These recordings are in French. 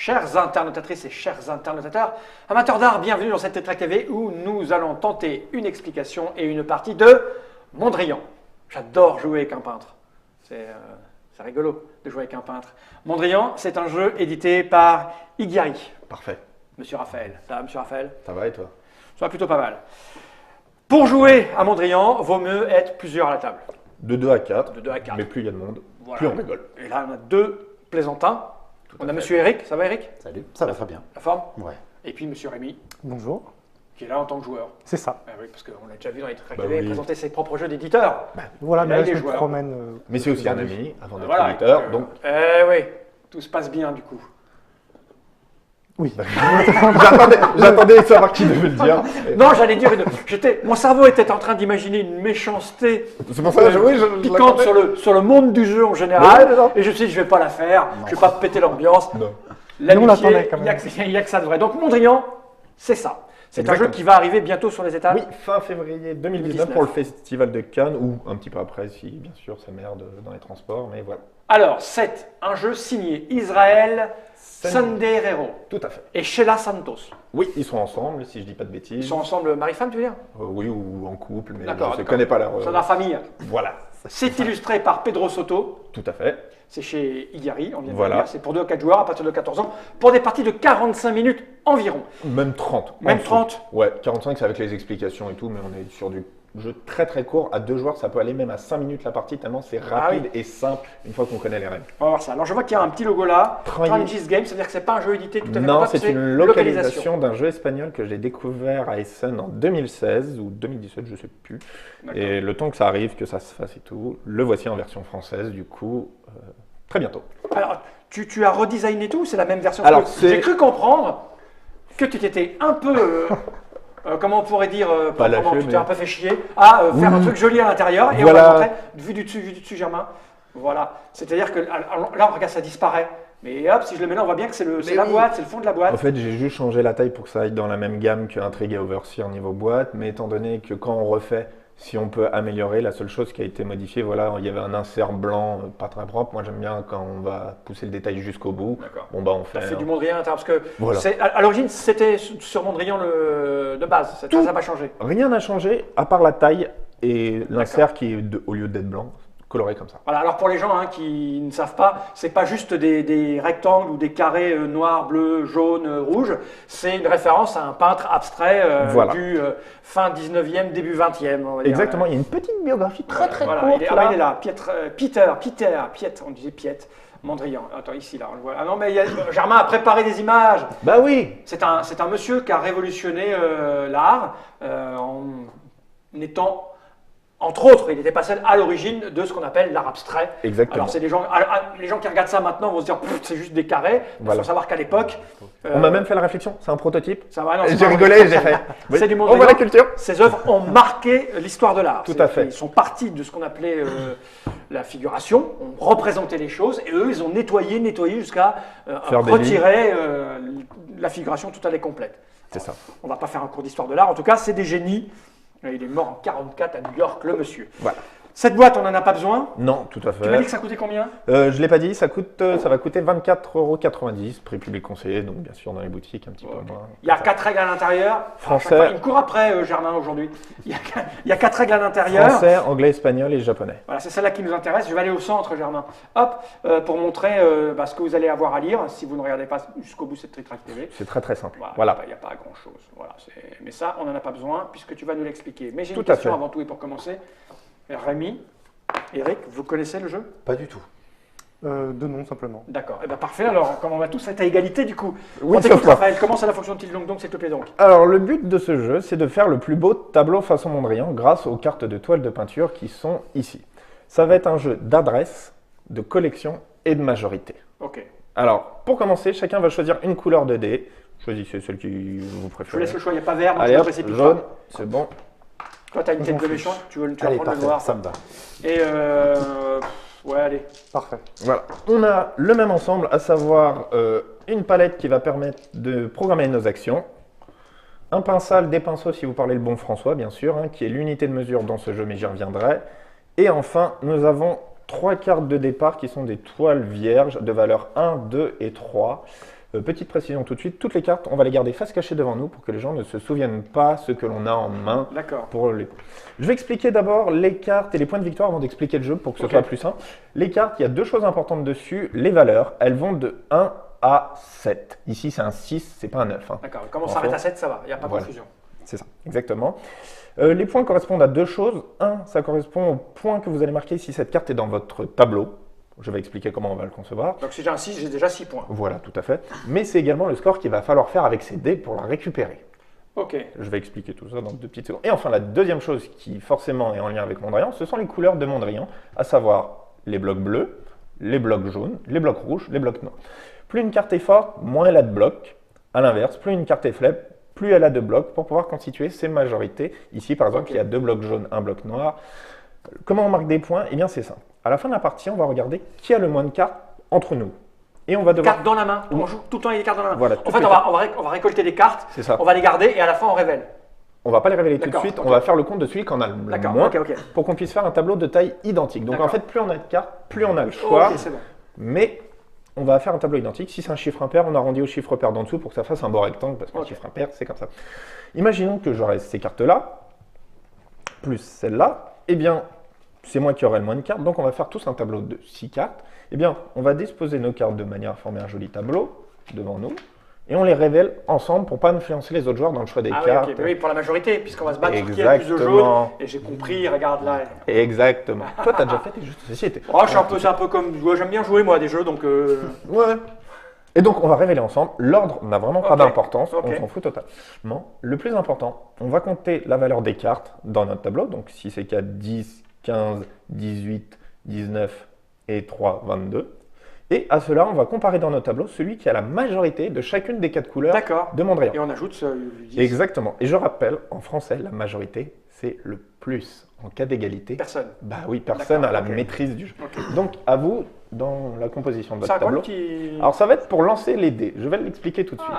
Chères internautatrices et chers internautateurs, amateurs d'art, bienvenue dans cette Tétrac TV où nous allons tenter une explication et une partie de Mondrian. J'adore jouer avec un peintre. C'est rigolo de jouer avec un peintre. Mondrian, c'est un jeu édité par Igari. Parfait. Monsieur Raphaël. Ça va, monsieur Raphaël? Ça va et toi? Ça va plutôt pas mal. Pour jouer à Mondrian, vaut mieux être plusieurs à la table. De 2 à 4. De 2 à 4. Mais plus il y a de monde, Voilà. plus on rigole. Et là, on a deux plaisantins. On a monsieur Eric. Ça va, Eric? Salut, ça va très bien. La forme? Ouais. Et puis monsieur Rémi, Bonjour, qui est là en tant que joueur. c'est ça. Ah oui, parce qu'on l'a déjà vu dans les Tétrac Bah TV oui. présenter ses propres jeux d'éditeur. Voilà, Et mais là, là, il est je me joueur. promène. Mais c'est aussi un aujourd'hui. ami avant d'être Voilà. éditeur, donc Eh oui, tout se passe bien du coup. Oui. j'attendais de savoir qui devait le dire. Non, j'allais dire, mon cerveau était en train d'imaginer une méchanceté C'est pour ça que je piquante sur le monde du jeu en général. Oui, non. Et je me suis dit, je vais pas la faire, je vais pas péter l'ambiance. Non. L'amitié, Nous, on l'attendait quand il y a même. que- il y a que ça de vrai. Donc Mondrian, c'est ça. C'est un jeu Exactement. qui va arriver bientôt sur les étals. Oui, fin février 2019 pour le festival de Cannes, ou un petit peu après si bien sûr ça merde dans les transports, mais voilà. Alors, c'est un jeu signé Israël Sanderero Tout à fait. et Sheila Santos. Oui, ils sont ensemble, si je dis pas de bêtises. Ils sont ensemble mari-femme, tu veux dire? Oui, ou en couple, mais D'accord, je ne d'accord. connais pas leur... C'est dans la famille. Voilà, C'est illustré par Pedro Soto. tout à fait. C'est chez Igari, on vient de Voilà. le dire. C'est pour 2 à 4 joueurs à partir de 14 ans, pour des parties de 45 minutes environ. Même 30. en Même dessous. 30? Ouais, 45 c'est avec les explications et tout, mais on est sur du jeu très très court. À 2 joueurs, ça peut aller même à 5 minutes la partie, tellement c'est rapide et simple une fois qu'on connaît les règles. On va voir ça. Alors je vois qu'il y a un petit logo là, Travailler. Trangis Games, c'est-à-dire que c'est pas un jeu édité tout à fait Non, comptable, c'est une localisation d'un jeu espagnol que j'ai découvert à Essen en 2016 ou 2017, je sais plus. D'accord. Et le temps que ça arrive, que ça se fasse et tout, le voici en version française, du coup, très bientôt. Alors, tu as redesigné tout ou c'est la même version? Alors, Parce que j'ai cru comprendre que tu t'étais un peu, comment on pourrait dire, Pas proprement, lâché, tu t'es mais- un peu fait chier à faire un truc joli à l'intérieur et Voilà. on va montrer, vu du dessus Germain. Voilà. C'est-à-dire que alors, là, on regarde, ça disparaît. Mais hop, si je le mets là, on voit bien que c'est la oui. boîte, c'est le fond de la boîte. En fait, j'ai juste changé la taille pour que ça aille dans la même gamme qu'Intrigue et Overseer niveau boîte, mais étant donné que quand on refait, si on peut améliorer, la seule chose qui a été modifiée, voilà, il y avait un insert blanc pas très propre. Moi, j'aime bien quand on va pousser le détail jusqu'au bout. D'accord. Bon, bah, on fait. Ça fait du Mondrian à l'intérieur, parce que Voilà. à l'origine, c'était sur Mondrian de base. Ça n'a pas changé. Rien n'a changé, à part la taille et l'insert qui est, au lieu d'être blanc, coloré comme ça. Voilà, alors pour les gens qui ne savent pas, c'est pas juste des rectangles ou des carrés noirs, bleus, jaunes, rouges, c'est une référence à un peintre abstrait Voilà. du fin 19e, début 20e. on va dire. Exactement, il y a une petite biographie très très Voilà, courte. il est là, Piet, on disait Piet, Mondrian. Attends, ici, là, on le voit. Ah non, mais Germain a préparé des images. Bah oui. C'est un monsieur qui a révolutionné l'art en étant, entre autres, il n'était pas seul à l'origine de ce qu'on appelle l'art abstrait. Exactement. Alors, c'est les gens qui regardent ça maintenant vont se dire, c'est juste des carrés. Il Voilà. faut savoir qu'à l'époque, On m'a même fait la réflexion, c'est un prototype. ça va, non, c'est J'ai pas rigolé, vrai. j'ai fait. C'est du On Mondrian. voit la culture. Ces œuvres ont marqué l'histoire de l'art. Tout à C'est-à-dire fait. qu'ils sont partis de ce qu'on appelait la figuration, ont représenté les choses, et eux, ils ont nettoyé jusqu'à Faire des retirer la figuration tout à fait complète. C'est ça. On va pas faire un cours d'histoire de l'art, en tout cas, c'est des génies. Il est mort en 44 à New York, le monsieur. Voilà. Cette boîte, on n'en a pas besoin. Non, tout à Tu m'as dit fait. que ça coûtait combien? Je l'ai pas dit, ça va coûter 24,90 €, prix public conseillé, donc bien sûr dans les boutiques un petit peu moins. Il y a 4 règles à l'intérieur. Français. À chaque fois, il me court après, Germain, aujourd'hui. Il y a 4 règles à l'intérieur. Français, anglais, espagnol et japonais. Voilà, c'est celle-là qui nous intéresse. Je vais aller au centre, Germain. Hop, pour montrer ce que vous allez avoir à lire si vous ne regardez pas jusqu'au bout cette Tétrac TV. C'est très très simple. Voilà, Voilà. il n'y a pas grand-chose. Voilà, mais ça, on n'en a pas besoin puisque tu vas nous l'expliquer. Mais j'ai une Tout à question fait. avant tout et pour commencer. Rémi, Eric, vous connaissez le jeu? Pas du tout. De nom, simplement. D'accord. Eh ben, parfait. Alors, comme on va tous être à égalité, du coup. Oui, On t'écoute, sauf moi. Raphaël. Comment ça fonctionne-t-il donc, s'il te plaît donc? Alors le but de ce jeu, c'est de faire le plus beau tableau façon Mondrian grâce aux cartes de toile de peinture qui sont ici. Ça va être un jeu d'adresse, de collection et de majorité. Ok. Alors, pour commencer, chacun va choisir une couleur de dés. Choisissez celle qui vous Je vous préférez. laisse le choix. Il n'y a pas vert, donc Allez je ne hop, précipite jaune, pas. c'est bon. Toi, tu as une tête m'en de fiche. méchant. Tu vas Allez, prendre le parfait, noir. ça me va. Et ouais, allez. Parfait. Voilà. On a le même ensemble, à savoir une palette qui va permettre de programmer nos actions. Un pinceau, des pinceaux si vous parlez le bon françois, bien sûr, hein, qui est l'unité de mesure dans ce jeu, mais j'y reviendrai. Et enfin, nous avons 3 cartes de départ qui sont des toiles vierges de valeur 1, 2 et 3. Petite précision tout de suite, toutes les cartes, on va les garder face cachée devant nous pour que les gens ne se souviennent pas ce que l'on a en main. D'accord. Je vais expliquer d'abord les cartes et les points de victoire avant d'expliquer le jeu pour que ce soit plus simple. Les cartes, il y a deux choses importantes dessus. Les valeurs, elles vont de 1 à 7. Ici, c'est un 6, c'est pas un 9. D'accord. Comme on s'arrête à 7, ça va, il n'y a pas de Voilà. confusion. C'est ça, exactement. Les points correspondent à deux choses. Un, ça correspond au point que vous allez marquer si cette carte est dans votre tableau. Je vais expliquer comment on va le concevoir. Donc si j'ai un 6, j'ai déjà 6 points. Voilà, tout à fait. Mais c'est également le score qu'il va falloir faire avec ces dés pour la récupérer. Ok. Je vais expliquer tout ça dans 2 petites secondes. Et enfin, la deuxième chose qui forcément est en lien avec Mondrian, ce sont les couleurs de Mondrian, à savoir les blocs bleus, les blocs jaunes, les blocs rouges, les blocs noirs. Plus une carte est forte, moins elle a de blocs. À l'inverse, plus une carte est faible, plus elle a de blocs pour pouvoir constituer ses majorités. Ici, par exemple, il y a 2 blocs jaunes, 1 bloc noir. Comment on marque des points? Eh bien, c'est simple. À la fin de la partie, on va regarder qui a le moins de cartes entre nous. Et on va devoir... Cartes dans la main. On joue tout le temps avec des cartes dans la main. Voilà, en toutes fait, les on va récolter des cartes, C'est ça. on va les garder et à la fin, on révèle. On va pas les révéler tout de D'accord, suite, ok. on va faire le compte de celui qui en a le D'accord, moins ok. pour qu'on puisse faire un tableau de taille identique. Donc en D'accord. fait, plus on a de cartes, plus on a le choix. Ok, c'est bon. Mais on va faire un tableau identique. Si c'est un chiffre impair, on arrondit au chiffre pair d'en dessous pour que ça fasse un beau rectangle, parce qu'un Ok. chiffre impair, c'est comme ça. Imaginons que j'aurais ces cartes-là, plus celle-là. Eh bien, c'est moi qui aurai le moins de cartes, donc on va faire tous un tableau de 6 cartes. Eh bien, on va disposer nos cartes de manière à former un joli tableau devant nous, et on les révèle ensemble pour ne pas influencer les autres joueurs dans le choix des Ah cartes. oui, ok. Mais oui, pour la majorité, puisqu'on va se battre sur qui a le plus de jaunes. Exactement. Et j'ai compris, regarde là. Exactement. Toi, tu as déjà fait tes jeux de société. Oh, c'est un peu comme. Ouais, j'aime bien jouer moi à des jeux, donc. Ouais. Et donc, on va révéler ensemble. L'ordre n'a vraiment pas Ok. d'importance. Ok. On s'en fout totalement. Le plus important, on va compter la valeur des cartes dans notre tableau. Donc, si c'est 4, 10, 15, 18, 19 et 3, 22. Et à cela, on va comparer dans notre tableau celui qui a la majorité de chacune des 4 couleurs D'accord. de Mondrian. Et on ajoute ce 10. Exactement. Et je rappelle, en français, la majorité, c'est le plus. En cas d'égalité, Personne. bah oui, personne n'a la D'accord, ok. maîtrise du jeu. Ok. Donc, à vous, dans la composition de C'est votre un tableau. rôle qui. Alors, ça va être pour lancer les dés. Je vais l'expliquer tout de suite.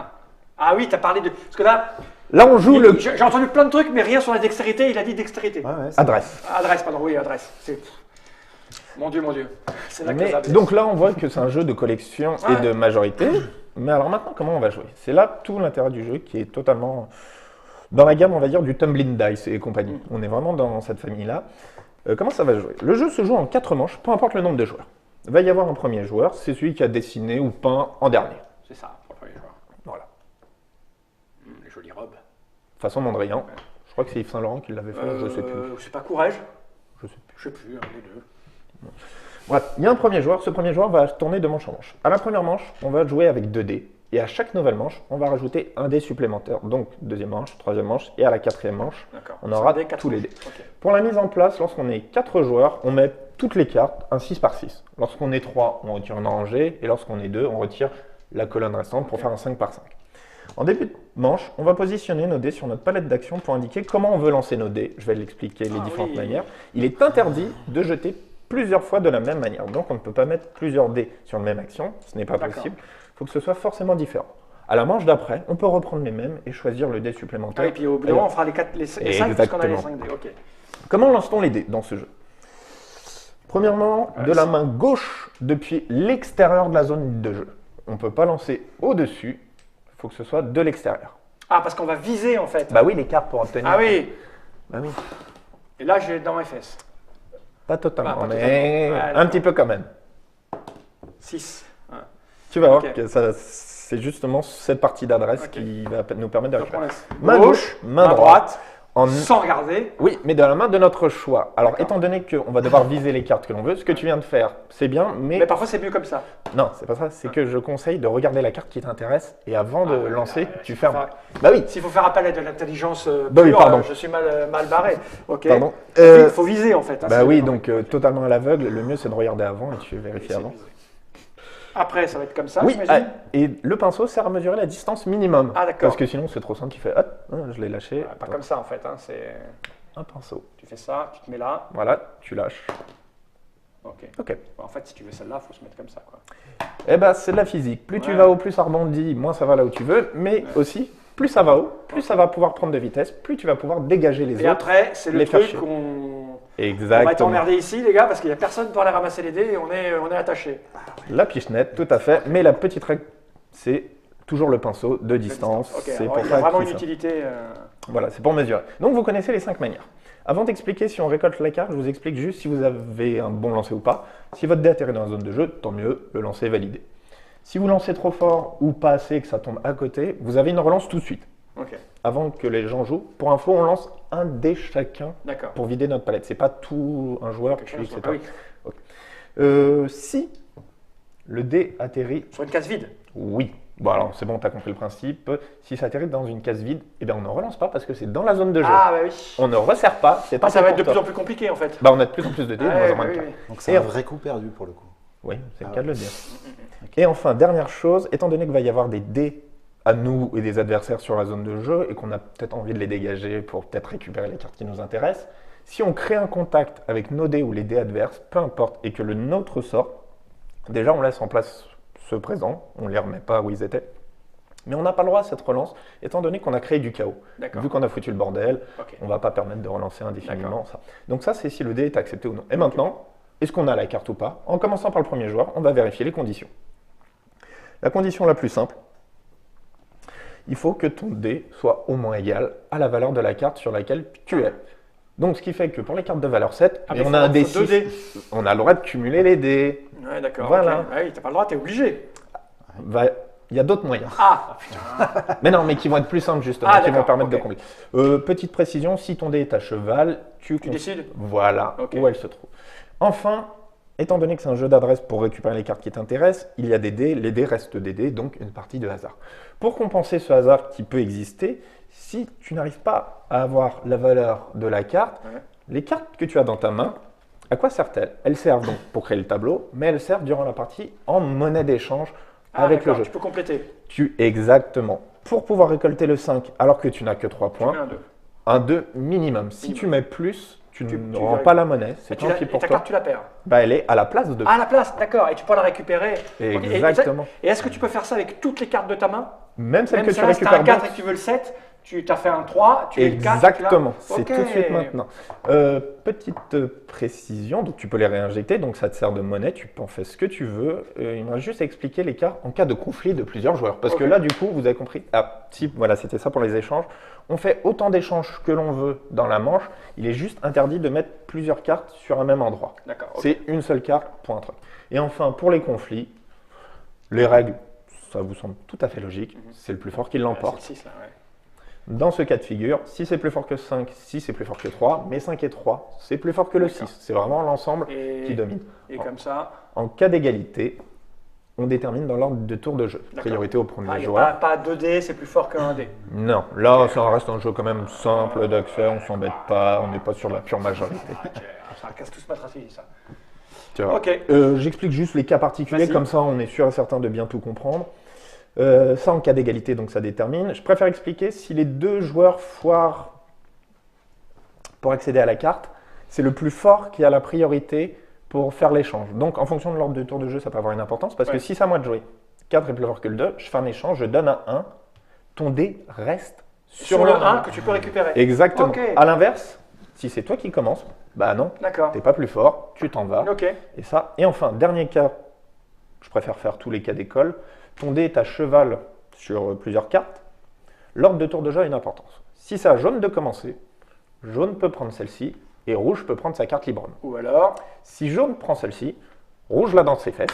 Ah oui, t'as parlé de. Parce que là, Là, on joue le j'ai entendu plein de trucs, mais rien sur la dextérité. Il a dit dextérité. Ouais, ouais, c'est adresse. Adresse, pardon, oui, adresse. Mon Dieu, mon Dieu. C'est là que Mais, ça blesse. donc là, on voit que c'est un jeu de collection et Ouais. de majorité. Mais alors maintenant, comment on va jouer? C'est là tout l'intérêt du jeu qui est totalement dans la gamme, on va dire, du Tumbling Dice et compagnie. On est vraiment dans cette famille-là. Comment ça va jouer? Le jeu se joue en 4 manches, peu importe le nombre de joueurs. Il va y avoir un premier joueur, c'est celui qui a dessiné ou peint en dernier. C'est ça, pour le premier joueur. Voilà. Les jolies robes. Façon Mondrian. Je crois que c'est Yves Saint Laurent qui l'avait fait, je sais plus. C'est pas Courage. Je sais plus. Je sais plus, les deux. Bref, il y a un premier joueur. Ce premier joueur va tourner de manche en manche. À la première manche, on va jouer avec 2 dés. Et à chaque nouvelle manche, on va rajouter un dé supplémentaire. Donc, deuxième manche, troisième manche. Et à la quatrième manche, D'accord. on aura C'est un dé, quatre tous les manches. dés. Ok. Pour la mise en place, lorsqu'on est 4 joueurs, on met toutes les cartes, un 6 par 6. Lorsqu'on est 3, on retire une rangée. Et lorsqu'on est 2, on retire la colonne restante pour faire un 5 par 5. En début de manche, on va positionner nos dés sur notre palette d'action pour indiquer comment on veut lancer nos dés. Je vais l'expliquer les différentes oui. manières. Il est interdit de jeter plusieurs fois de la même manière. Donc on ne peut pas mettre plusieurs dés sur la même action, ce n'est pas D'accord. possible. Il faut que ce soit forcément différent. À la manche d'après, on peut reprendre les mêmes et choisir le dé supplémentaire. Ah, et puis au bout d'un moment, on fera les 5 puisqu'on a les 5 dés. Ok. Comment lance-t-on les dés dans ce jeu? Premièrement, de la ça. main gauche depuis l'extérieur de la zone de jeu. On ne peut pas lancer au-dessus, il faut que ce soit de l'extérieur. Ah, parce qu'on va viser en fait. Bah oui, les cartes pour obtenir. Ah oui. Bah oui. Et là, j'ai dans mes fesses. Pas totalement, Ah, pas mais totalement. Ouais, un d'accord. petit peu quand même. 6. Tu vas voir Ok. que c'est justement cette partie d'adresse Ok. qui va nous permettre de le Donc faire. on laisse Main gauche, main droite. En... sans regarder. Oui, mais de la main de notre choix. Alors, D'accord. étant donné qu'on va devoir viser les cartes que l'on veut, ce que tu viens de faire, c'est bien, mais... Mais parfois, c'est mieux comme ça. Non, c'est pas ça. C'est que je conseille de regarder la carte qui t'intéresse et avant de ouais, lancer, ah ouais, tu c'est fermes. ça. Bah oui, S'il faut faire appel à de l'intelligence Bah oui, pure, pardon. je suis mal barré. Ok. pardon. Il faut viser en fait. hein, Bah c'est oui, bien. donc totalement à l'aveugle, le mieux c'est de regarder avant et tu vérifies Essayer de avant. viser. Après, ça va être comme ça, Oui, j'imagine. et le pinceau sert à mesurer la distance minimum. Ah, d'accord. Parce que sinon c'est trop simple, tu fais hop, je l'ai lâché. Pas comme ça en fait. Hein, Un pinceau. tu fais ça, tu te mets là. Voilà, tu lâches. Ok. Ok. Bon, en fait, si tu veux celle-là, il faut se mettre comme ça. Quoi. Eh ben c'est de la physique. Plus tu Ouais. vas haut, plus ça rebondit, moins ça va là où tu veux. Mais aussi, plus ça va haut, plus ça va pouvoir prendre de vitesse, plus tu vas pouvoir dégager les Et autres. après, c'est le les faire truc chier. qu'on va être Exactement. emmerdé ici, les gars, parce qu'il n'y a personne pour aller ramasser les dés et on est attaché. La pichenette, tout à fait. Mais la petite règle, c'est toujours le pinceau de distance. Ok, C'est alors, pour il y a ça vraiment qu'il une s'appelle. utilité. Voilà, c'est pour mesurer. Donc vous connaissez les 5 manières. Avant d'expliquer si on récolte la carte, je vous explique juste si vous avez un bon lancer ou pas. Si votre dé atterrit dans la zone de jeu, tant mieux, le lancer est validé. Si vous lancez trop fort ou pas assez et que ça tombe à côté, vous avez une relance tout de suite. Ok, Avant que les gens jouent, pour info, on lance un dé chacun d'accord. pour vider notre palette. C'est pas tout un joueur, Ok, puis, etc. ah oui. Si le dé atterrit, Sur une case vide. oui. Bon alors c'est bon, t'as compris le principe. Si ça atterrit dans une case vide, eh bien on ne relance pas parce que c'est dans la zone de jeu. Ah bah oui. On ne resserre pas, c'est pas Ça va être de pour plus en toi. plus compliqué en fait. Bah on a de plus en plus de dés, de Ouais, moins en moins de oui, cartes. oui. Donc c'est Et un en- vrai coup perdu pour le coup. Oui, c'est le Ah cas de le dire. Et enfin, dernière chose, étant donné qu'il va y avoir des dés à nous et des adversaires sur la zone de jeu et qu'on a peut-être envie de les dégager pour peut-être récupérer les cartes qui nous intéressent, si on crée un contact avec nos dés ou les dés adverses, peu importe, et que le nôtre sort, déjà on laisse en place ceux présents, on ne les remet pas où ils étaient, mais on n'a pas le droit à cette relance, étant donné qu'on a créé du chaos. D'accord. Vu qu'on a foutu le bordel, Ok. on ne va pas permettre de relancer indéfiniment D'accord. ça. Donc ça, c'est si le dé est accepté ou non. Et maintenant, est-ce qu'on a la carte ou pas? En commençant par le premier joueur, on va vérifier les conditions. La condition la plus simple, il faut que ton dé soit au moins égal à la valeur de la carte sur laquelle tu es. Donc ce qui fait que pour les cartes de valeur 7, Ah, et mais on a un faut dé deux 6, dés. on a le droit de cumuler les dés. Ouais, d'accord. Voilà. Ok. Ah oui, t'as pas le droit, t'es obligé. Il y a d'autres moyens. Ah, putain. Mais non, mais qui vont être plus simples justement, Ah, qui vont d'accord, permettre ok. de combler. Petite précision, si ton dé est à cheval, tu décides. Voilà, Ok. où elle se trouve. Enfin, étant donné que c'est un jeu d'adresse pour récupérer les cartes qui t'intéressent, il y a des dés, les dés restent des dés, donc une partie de hasard. Pour compenser ce hasard qui peut exister, si tu n'arrives pas à avoir la valeur de la carte, Ouais. les cartes que tu as dans ta main, à quoi servent-elles? Elles servent donc pour créer le tableau, mais elles servent durant la partie en monnaie d'échange Ah, avec le d'accord, jeu. Tu peux compléter. Exactement. Pour pouvoir récolter le 5 alors que tu n'as que 3 Tu mets points, un 2. un 2 minimum. Si Minimum. tu mets plus, tu Tu ne rends pas la monnaie, c'est tant pis Et pour ta toi. carte, tu la perds. Bah, elle est à la place de. Ah, à la place, d'accord. Et tu peux la récupérer. Ok, Exactement. Et est-ce que tu peux faire ça avec toutes les cartes de ta main? Même celle Même que si tu là, si t'as récupères un 4 bien. et que tu veux le 7, tu as fait un 3, tu mets le 4. Exactement, c'est Ok. tout de suite maintenant. Petite précision, donc tu peux les réinjecter, donc ça te sert de monnaie, tu peux en faire ce que tu veux. Il me reste juste à expliquer les cas en cas de conflit de plusieurs joueurs. Parce que Ok. là, du coup, vous avez compris. Ah, si, voilà, c'était ça pour les échanges. On fait autant d'échanges que l'on veut dans la manche. Il est juste interdit de mettre plusieurs cartes sur un même endroit. D'accord. ok. C'est une seule carte pour un truc. Et enfin, pour les conflits, les règles, ça vous semble tout à fait logique. C'est le plus fort qui Ouais, l'emporte. c'est le 6 là, ouais. Dans ce cas de figure, si c'est plus fort que 5, si c'est plus fort que 3, mais 5 et 3, c'est plus fort que le D'accord. 6. C'est vraiment l'ensemble qui Et, domine. et comme ça, En cas d'égalité, on détermine dans l'ordre de tour de jeu. D'accord. Priorité au premier il n'y a joueur. pas 2 dés, c'est plus fort qu'un dé. Non, là, ça reste un jeu quand même simple d'accès, on s'embête pas, on n'est pas sur la pure majorité. Ok, ça casse tout ce matraci, ça. Tu vois. Ok. J'explique juste les cas particuliers, Vas-y. comme ça on est sûr et certain de bien tout comprendre. Ça en cas d'égalité, donc ça détermine. Je préfère expliquer si les deux joueurs foirent pour accéder à la carte, c'est le plus fort qui a la priorité pour faire l'échange. Donc en fonction de l'ordre de tour de jeu, ça peut avoir une importance, parce Ouais. que si c'est à moi de jouer, 4 est plus fort que le 2, je fais un échange, je donne un 1, ton dé reste Sur le 1 que tu peux récupérer. Exactement. Ok. À l'inverse, si c'est toi qui commences, bah non, D'accord. t'es pas plus fort, tu t'en vas. Ok. Et ça. Et enfin, dernier cas, je préfère faire tous les cas d'école. Ton dé est à cheval sur plusieurs cartes. L'ordre de tour de jeu a une importance. Si c'est à jaune de commencer, jaune peut prendre celle-ci et rouge peut prendre sa carte librement. Ou alors, Si jaune prend celle-ci, rouge l'a dans ses fesses.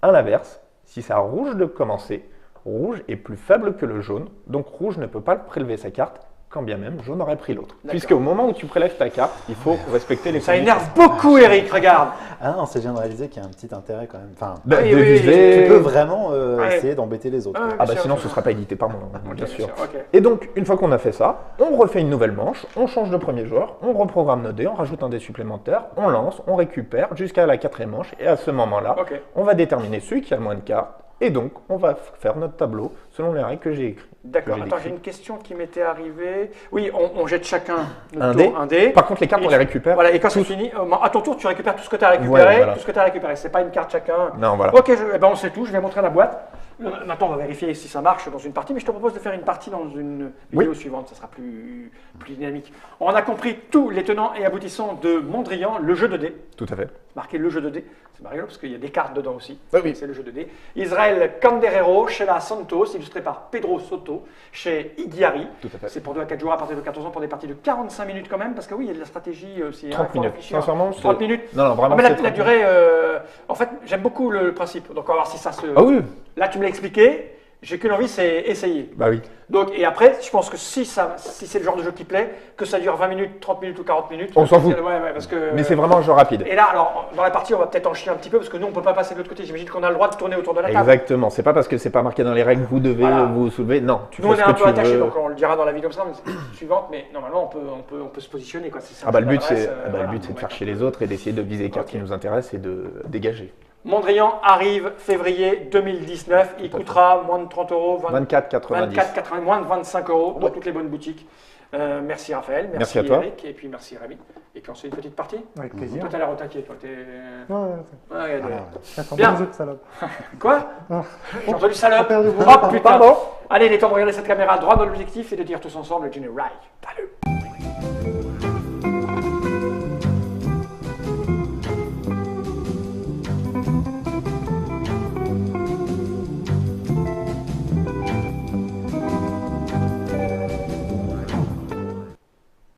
À l'inverse, si c'est à rouge de commencer, rouge est plus faible que le jaune, donc rouge ne peut pas prélever sa carte, quand bien même jaune aurait pris l'autre. D'accord. Puisqu'au moment où tu prélèves ta carte, il faut respecter les ça conditions. énerve beaucoup, Eric, regarde. Ah non, c'est bien de réaliser qu'il y a un petit intérêt quand même. Enfin, Bah, Oui, de oui, oui, viser. tu peux vraiment Ouais. essayer d'embêter les autres. Ouais, quoi. Ah bien bah sûr, sinon bien ce ne sûr. sera pas édité par moi, bien sûr. Ok. Et donc, une fois qu'on a fait ça, on refait une nouvelle manche, on change de premier joueur, on reprogramme nos dés, on rajoute un dé supplémentaire, on lance, on récupère jusqu'à la 4e manche, et à ce moment-là, Ok. on va déterminer celui qui a le moins de cartes, et donc on va faire notre tableau selon les règles que j'ai écrites. D'accord. que j'ai Attends, j'ai décrites. une question qui m'était arrivée. Oui, on jette chacun notre Un tour dé. un dé. Par contre, les cartes, Et on les récupère. Voilà, et quand c'est tous. fini, à ton tour, tu récupères tout ce que tu as récupéré. Ouais, voilà. Tout ce que tu as récupéré. C'est pas une carte chacun. Non, voilà. Ok, eh ben, on sait tout. Je vais montrer la boîte. Maintenant, on va vérifier si ça marche dans une partie, mais je te propose de faire une partie dans une vidéo suivante, ça sera plus dynamique. On a compris tous les tenants et aboutissants de Mondrian, le jeu de dés. Tout à fait. Marqué le jeu de dés, c'est rigolo parce qu'il y a des cartes dedans aussi. Oui. C'est le jeu de dés. Israël Canderero, Sheila Santos, illustré par Pedro Soto, chez Iguiari. Tout à fait. C'est pour 2 à 4 jours à partir de 14 ans pour des parties de 45 minutes quand même, parce que oui, il y a de la stratégie aussi. 30 minutes. Sincèrement, 30 minutes. Non, vraiment. Mais c'est la 30 durée, en fait, j'aime beaucoup le principe. Donc on va voir si ça se. Ah oui. Là, tu me l'as expliqué. J'ai qu'une envie, c'est essayer. Bah oui. Donc, et après, je pense que si c'est le genre de jeu qui plaît, que ça dure 20 minutes, 30 minutes ou 40 minutes. On s'en fout. Ouais, parce que, Mais c'est vraiment un jeu rapide. Et là, alors, dans la partie, on va peut-être en chier un petit peu, parce que nous, on ne peut pas passer de l'autre côté. J'imagine qu'on a le droit de tourner autour de la table. Exactement. C'est pas parce que c'est pas marqué dans les règles que vous devez Voilà. vous soulever. Non, tu Nous, fais on ce est que un peu tu attachés, veux. donc on le dira dans la vidéo suivante, mais normalement, on peut se positionner. Quoi. Si c'est un Ah bah jeu le but d'adresse, c'est voilà. de faire chier les autres et d'essayer de viser les cartes Ok. qui nous intéressent et de dégager. Mondrian arrive février 2019. Il coûtera moins de 30 euros, 24,90. 24,80, moins de 25 euros dans toutes les bonnes boutiques. Merci Raphaël, merci à toi. Eric, et puis merci Rémi. Et puis on se fait une petite partie. Avec plaisir. Toi, t'as l'air au taquet, toi. Ouais, Ouais, attends, Bien. bon jeu de salope. Quoi Ah. J'ai entendu salope. perdu beaucoup. Oh putain. Allez, il est temps de regarder cette caméra droit dans l'objectif et de dire tous ensemble General. Salut.